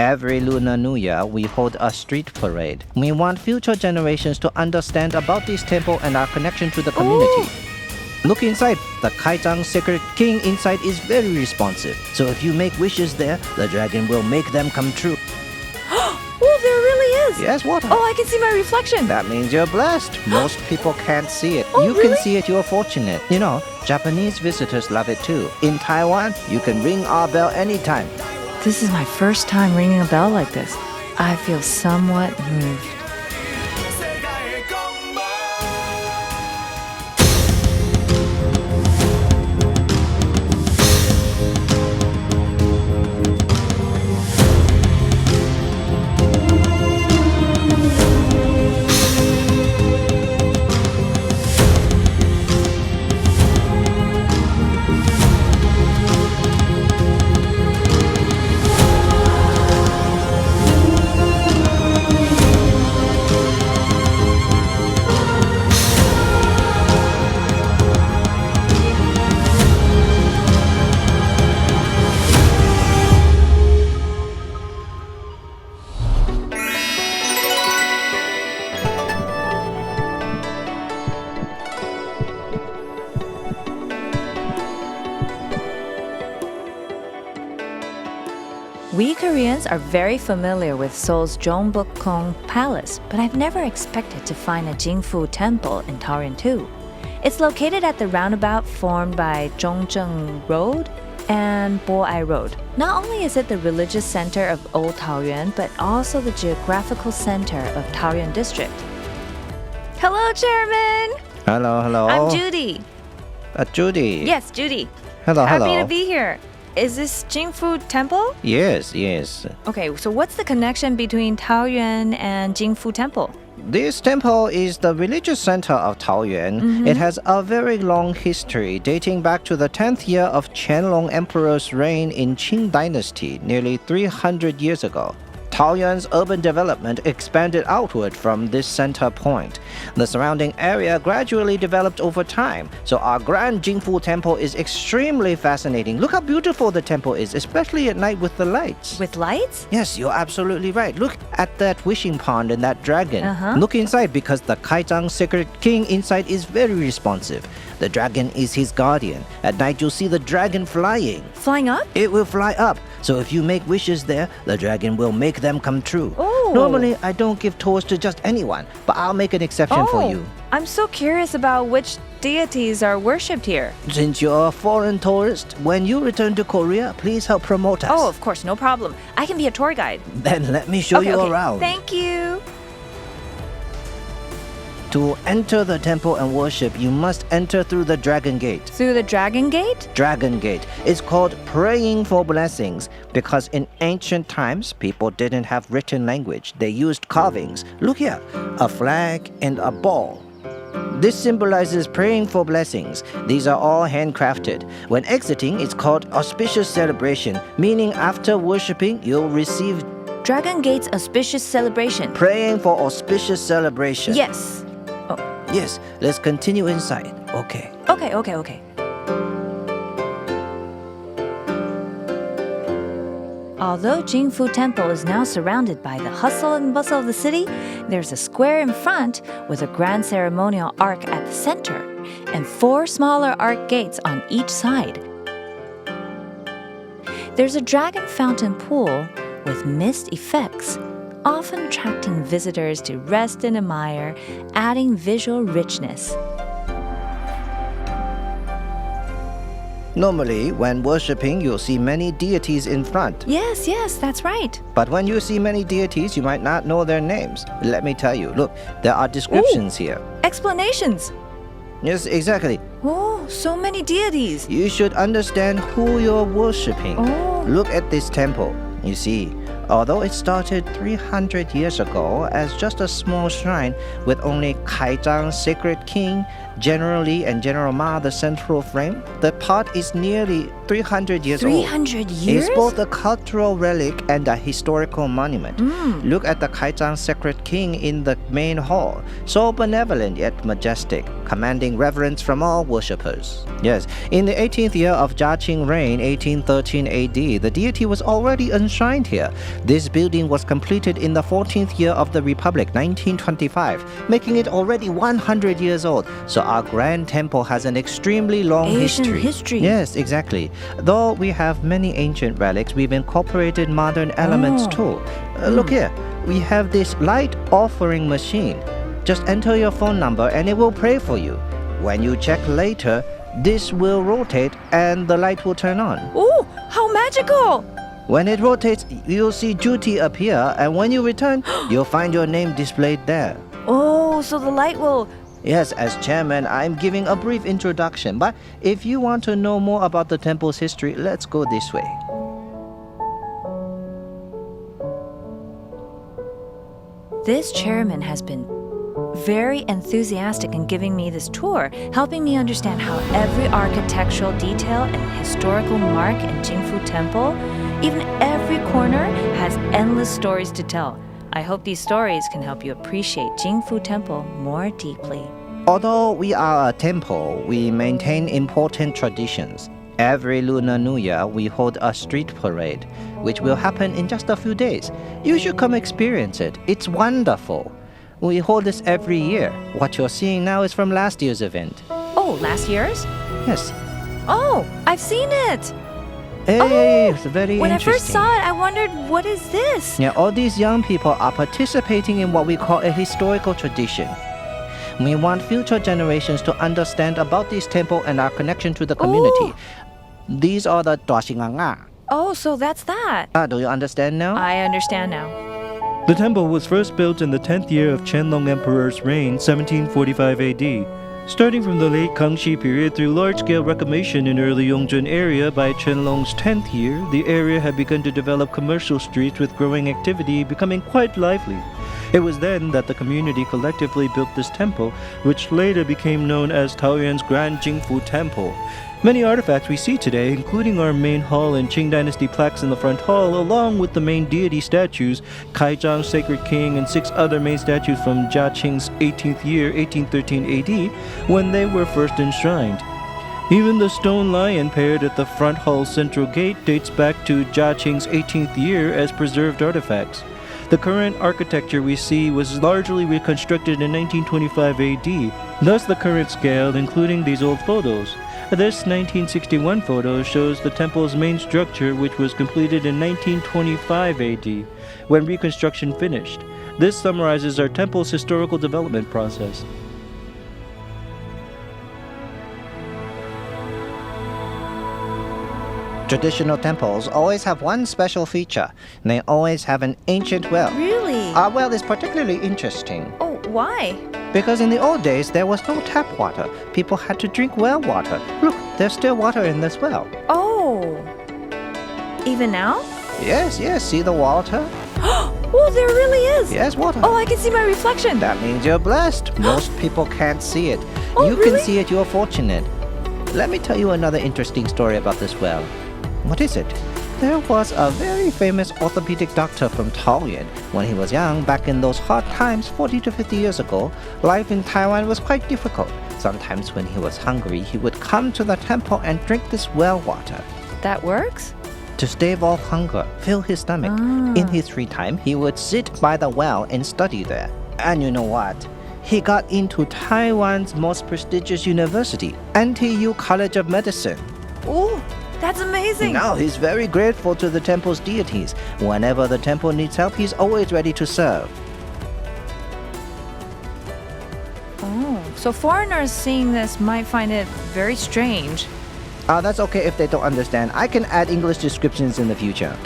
Every Lunar New Year, we hold a street parade. We want future generations to understand about this temple and our connection to the community. Look inside. The Kaizang Sacred King inside is very responsive. So if you make wishes there, the dragon will make them come true. Oh, there really is. Yes, what? Oh, I can see my reflection. That means you're blessed. Most people can't see it. Oh, You really? can see it, you're fortunate. You know, Japanese visitors love it too. In Taiwan, you can ring our bell anytime. This is my first time ringing a bell like this. I feel somewhat moved. We Koreans are very familiar with Seoul's Gyeongbokgung Palace, but I've never expected to find a Jingfu temple in Taoyuan too. It's located at the roundabout formed by Zhongzheng Road and Bo-ai Road. Not only is it the religious center of Old Taoyuan, but also the geographical center of Taoyuan District. Hello, Chairman! Hello. I'm Judy. Judy. Yes, Judy. Hello. Happy to be here. Is this Jingfu Temple? Yes. Okay, so what's the connection between Taoyuan and Jingfu Temple? This temple is the religious center of Taoyuan. It has a very long history dating back to the 10th year of Qianlong Emperor's reign in Qing Dynasty, nearly 300 years ago. Taoyuan's urban development expanded outward from this center point. The surrounding area gradually developed over time, so our grand Jingfu temple is extremely fascinating. Look how beautiful the temple is, especially at night with the lights. With lights? Yes, you're absolutely right. Look at that wishing pond and that dragon. Uh-huh. Look inside because the Kaizang Sacred King inside is very responsive. The dragon is his guardian. At night, you'll see the dragon flying. Flying up? It will fly up. So if you make wishes there, the dragon will make them come true. Oh. Normally, I don't give tours to just anyone, but I'll make an exception for you. I'm so curious about which deities are worshipped here. Since you're a foreign tourist, when you return to Korea, please help promote us. Oh, of course, no problem. I can be a tour guide. Then let me show you around. Thank you. To enter the temple and worship, you must enter through the Dragon Gate. Through the Dragon Gate? Dragon Gate. It's called praying for blessings because in ancient times, people didn't have written language. They used carvings. Look here, a flag and a ball. This symbolizes praying for blessings. These are all handcrafted. When exiting, it's called auspicious celebration, meaning after worshiping, you'll receive Dragon Gate's auspicious celebration. praying for auspicious celebration. Yes. Yes, let's continue inside. Okay. Okay. Although Jingfu Temple is now surrounded by the hustle and bustle of the city, there's a square in front with a grand ceremonial arch at the center and 4 smaller arch gates on each side. There's a dragon fountain pool with mist effects, often attracting visitors to rest and admire, adding visual richness. Normally, when worshipping, you'll see many deities in front. Yes, that's right. But when you see many deities, you might not know their names. Let me tell you. Look, there are descriptions here. Explanations. Yes, exactly. Oh, so many deities. You should understand who you're worshipping. Oh. Look at this temple. You see, although it started 300 years ago as just a small shrine with only Kaizang Sacred King, General Li, and General Ma the central frame, the part is nearly 300 years old. 300 years? It's both a cultural relic and a historical monument. Look at the Kaizang Sacred King in the main hall. So benevolent yet majestic, commanding reverence from all worshippers. Yes, in the 18th year of Jiaqing reign, 1813 AD, the deity was already enshrined here. This building was completed in the 14th year of the Republic, 1925, making it already 100 years old. So our grand temple has an extremely long Asian history. Yes, exactly. Though we have many ancient relics, we've incorporated modern elements too. Look here, we have this light offering machine. Just enter your phone number and it will pray for you. When you check later, this will rotate and the light will turn on. Oh, how magical! When it rotates, you'll see duty appear, and when you return, you'll find your name displayed there. Oh, so the light will... Yes, as chairman, I'm giving a brief introduction, but if you want to know more about the temple's history, let's go this way. This chairman has been very enthusiastic in giving me this tour, helping me understand how every architectural detail and historical mark in Jingfu Temple, even every corner, has endless stories to tell. I hope these stories can help you appreciate Jingfu Temple more deeply. Although we are a temple, we maintain important traditions. Every Lunar New Year, we hold a street parade, which will happen in just a few days. You should come experience it. It's wonderful. We hold this every year. What you're seeing now is from last year's event. Oh, last year's? Yes. Oh, I've seen it! Hey, it's very When interesting. I first saw it, I wondered, what is this? Yeah, all these young people are participating in what we call a historical tradition. We want future generations to understand about this temple and our connection to the community. These are the Tuashinganga. Oh, so that's that. Do you understand now? I understand now. The temple was first built in the 10th year of Qianlong Emperor's reign, 1745 AD. Starting from the late Kangxi period through large-scale reclamation in early Yongjun area, by Qianlong's 10th year, the area had begun to develop commercial streets with growing activity, becoming quite lively. It was then that the community collectively built this temple, which later became known as Taoyuan's Grand Jingfu Temple. Many artifacts we see today, including our main hall and Qing Dynasty plaques in the front hall, along with the main deity statues, Kaizang's Sacred King, and 6 other main statues from Jiaqing's 18th year, 1813 AD, when they were first enshrined. Even the stone lion paired at the front hall's central gate dates back to Jiaqing's 18th year as preserved artifacts. The current architecture we see was largely reconstructed in 1925 AD, thus the current scale, including these old photos. This 1961 photo shows the temple's main structure, which was completed in 1925 AD, when reconstruction finished. This summarizes our temple's historical development process. Traditional temples always have one special feature. They always have an ancient well. Really? Our well is particularly interesting Oh, why? because in the old days there was no tap water. People had to drink well water. Look, there's still water in this well. Oh. Even now? Yes, see the water? Oh, there really is. Yes, water. Oh, I can see my reflection. That means you're blessed. Most people can't see it. Oh, You really? can see it, you're fortunate. Let me tell you another interesting story about this well. What is it? There was a very famous orthopedic doctor from Taoyuan. When he was young, back in those hard times 40 to 50 years ago, life in Taiwan was quite difficult. Sometimes when he was hungry, he would come to the temple and drink this well water. That works? To stave off hunger, fill his stomach. In his free time, he would sit by the well and study there. And you know what? He got into Taiwan's most prestigious university, NTU College of Medicine. Oh, that's amazing. Now he's very grateful to the temple's deities. Whenever the temple needs help, he's always ready to serve. Oh, so foreigners seeing this might find it very strange. That's okay if they don't understand. I can add English descriptions in the future.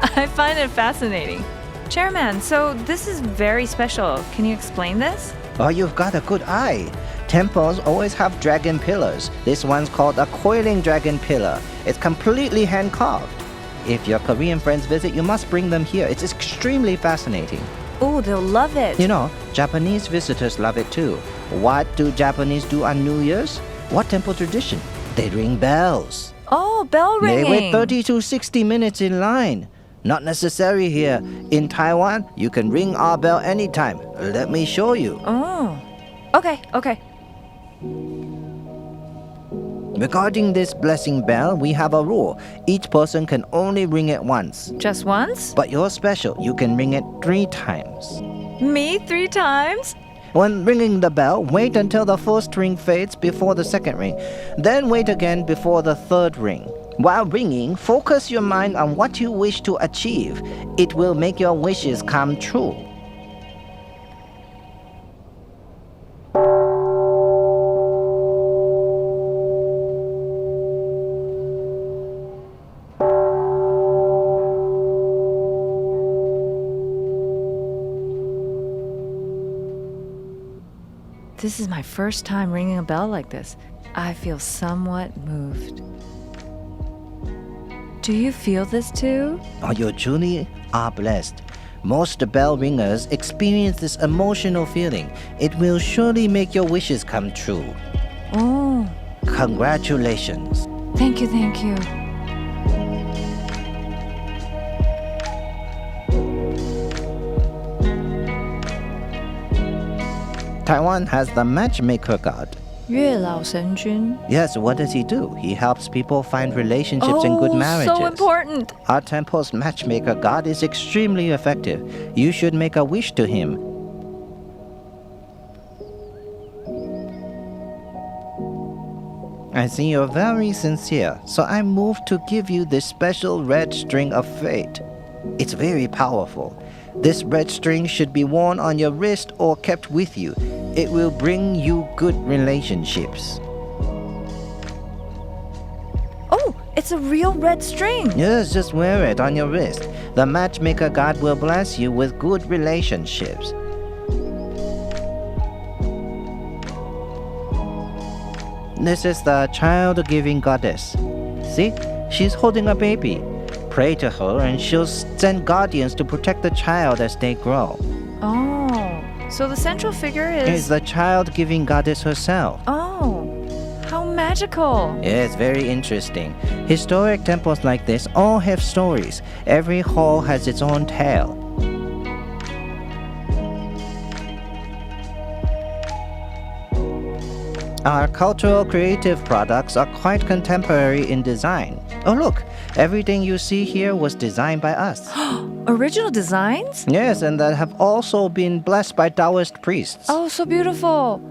I find it fascinating. Chairman, so this is very special. Can you explain this? Oh, you've got a good eye. Temples always have dragon pillars. This one's called a coiling dragon pillar. It's completely hand-carved. If your Korean friends visit, you must bring them here. It's extremely fascinating. Oh, they'll love it. You know, Japanese visitors love it too. What do Japanese do on New Year's? What temple tradition? They ring bells. Oh, bell They ringing. wait 30 to 60 minutes in line. Not necessary here. In Taiwan, you can ring our bell anytime. Let me show you. Oh. Okay. Regarding this blessing bell, we have a rule. Each person can only ring it once. Just once? But you're special. You can ring it 3 times. Me 3 times? When ringing the bell, wait until the first ring fades before the second ring. Then wait again before the third ring. While ringing, focus your mind on what you wish to achieve. It will make your wishes come true. This is my first time ringing a bell like this. I feel somewhat moved. Do you feel this too? Oh, you truly are blessed. Most bell ringers experience this emotional feeling. It will surely make your wishes come true. Oh, Congratulations. thank you. Taiwan has the matchmaker god. 月老神君. Yes, what does he do? He helps people find relationships and good marriages. So important. Our temple's matchmaker god is extremely effective. You should make a wish to him. I see you're very sincere, so I moved to give you this special red string of fate. It's very powerful. This red string should be worn on your wrist or kept with you. It will bring you good relationships. Oh, it's a real red string. Yes, just wear it on your wrist. The matchmaker god will bless you with good relationships. This is the child-giving goddess. See? She's holding a baby. Pray to her and she'll send guardians to protect the child as they grow. Oh, so the central figure It's is... the child-giving goddess herself. Oh, how magical. It's very interesting. Historic temples like this all have stories. Every hall has its own tale. Our cultural creative products are quite contemporary in design. Oh look, everything you see here was designed by us. Original designs? Yes, and that have also been blessed by Taoist priests. Oh, so beautiful.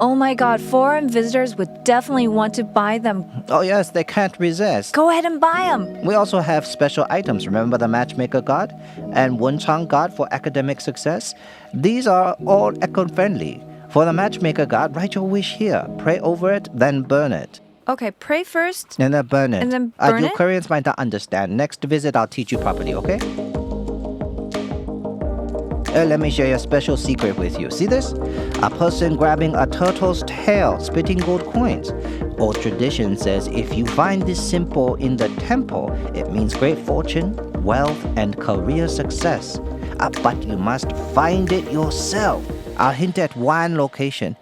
Oh my god, foreign visitors would definitely want to buy them. Oh yes, they can't resist. Go ahead and buy them. We also have special items. Remember the matchmaker god and Wenchang god for academic success? These are all eco-friendly. For the matchmaker god, write your wish here. Pray over it, then burn it. Okay, pray first. And then burn it. And then burn you it? Koreans might not understand. Next visit, I'll teach you properly, okay? Let me share a special secret with you. See this? A person grabbing a turtle's tail, spitting gold coins. Old tradition says if you find this symbol in the temple, it means great fortune, wealth, and career success. But you must find it yourself. I'll hint at one location.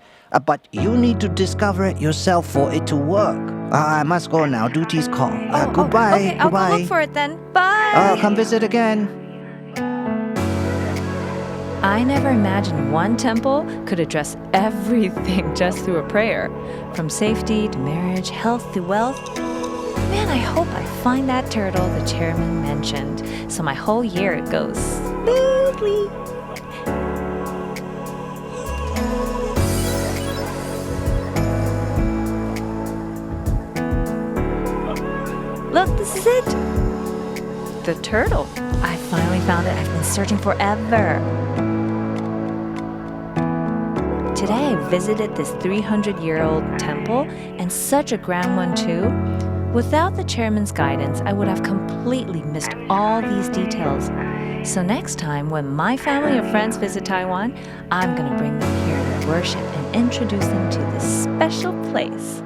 But you need to discover it yourself for it to work. I must go now. Duty's call. Goodbye. Okay, I'll Goodbye. go look for it then. Bye. Come visit again. I never imagined one temple could address everything just through a prayer. From safety to marriage, health to wealth. Man, I hope I find that turtle the chairman mentioned, so my whole year goes smoothly. Look, this is it. The turtle. I finally found it. I've been searching forever. Today I visited this 300-year-old temple, and such a grand one too. Without the chairman's guidance, I would have completely missed all these details. So next time when my family or friends visit Taiwan, I'm gonna bring them here to worship and introduce them to this special place.